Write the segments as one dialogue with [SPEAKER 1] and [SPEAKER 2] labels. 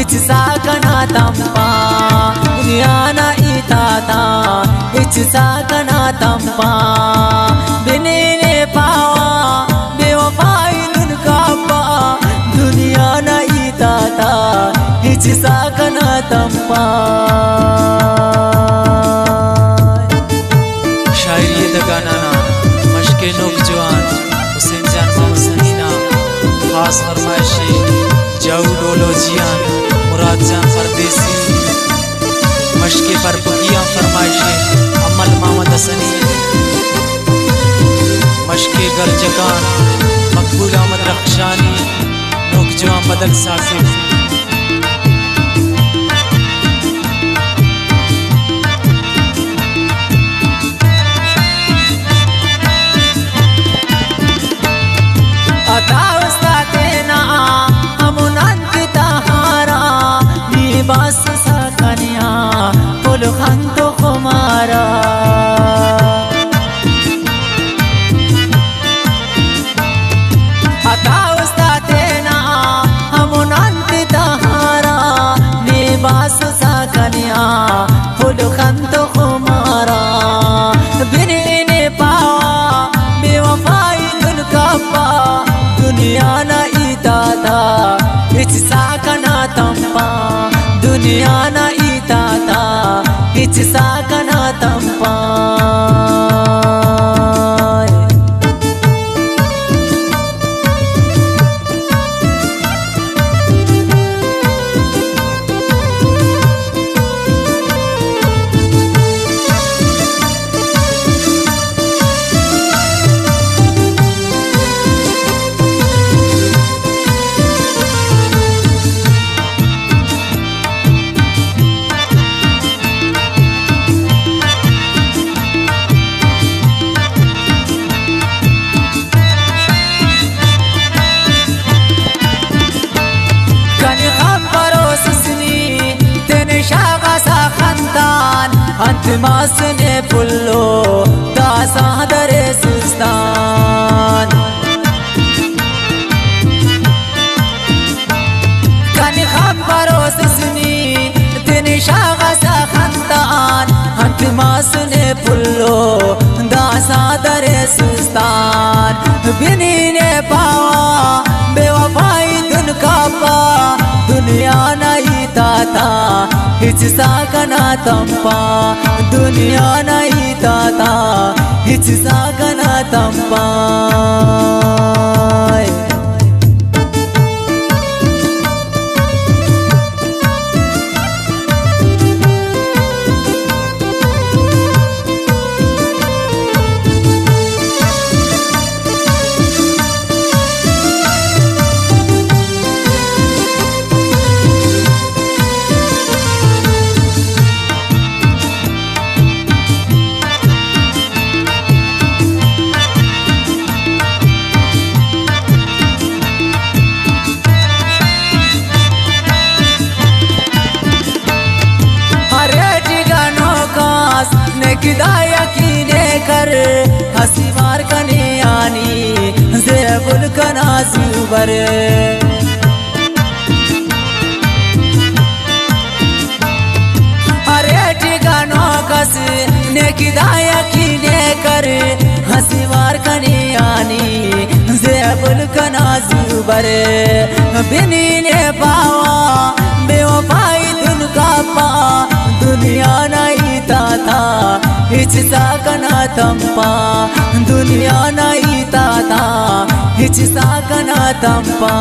[SPEAKER 1] ichsakana tampa dunyana itata ichsakana tampa binene pawa bewafailun kapa dunyana itata ichsakana tampa
[SPEAKER 2] शायरी दगाना मशके नौजवान हुसैन जान मोहम्मद सनीना खास फरमाइशी जाऊ Dolo जियान मुराद जान परदेसी मशके पर बगिया फरमाइशी अमल मोहम्मद सनी मशके गरजगान मकबूल अहमद रखशानी नौजवान बदल साकिब
[SPEAKER 1] बस सकनिया पुल खंतो कुमारा अता उस्तादेना हमुनंति तहारा निवास सकनिया पुल खंतो कुमारा बिने पावा बेवफाई दुन कपा दुनिया न इताता इचसाकना तंपा दुनिया न इताता इचसाकना तंपा अंतमासने पुल्लो दासा दरे सुस्तान कन खबरो सुनी दिन शागसा खंतान अंतमासने पुल्लो दासा दरे सुस्तान बिनी ने पावा बेवफाई दुन कापा दुनिया नहीं ताता इचसाकना तंपा दुनिया नहीं ताता इचसाकना तंपा किदाया कीने कर हसी मार कने आनी ज़ेबुल कना ज़ुबर अरे ठिकानो कस ने किदाया कीने कर हसी मार कने आनी ज़ेबुल कना ज़ुबर बिनी ने पावा बेवफाई दुन कापा दुनिया नहीं ताता इचसाकना तंपा दुनिया नहीं ताता इचसाकना तंपा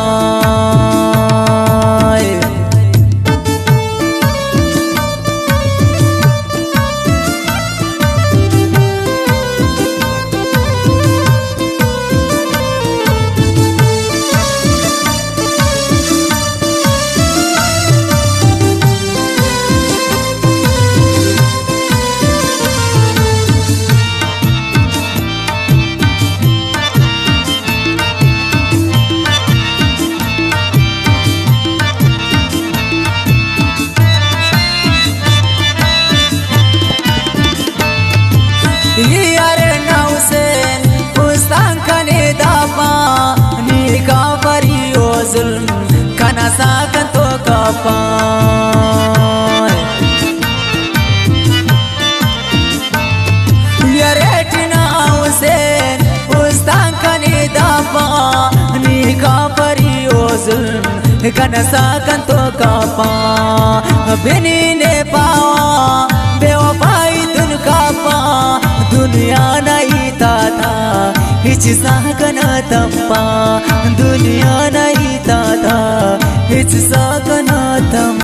[SPEAKER 1] कनसा कंतो कापा बिनी ने पावा बेवफाई तुन कापा दुनिया नहीं था हिच साकन तंपा दुनिया नहीं था हिच साकन तंपा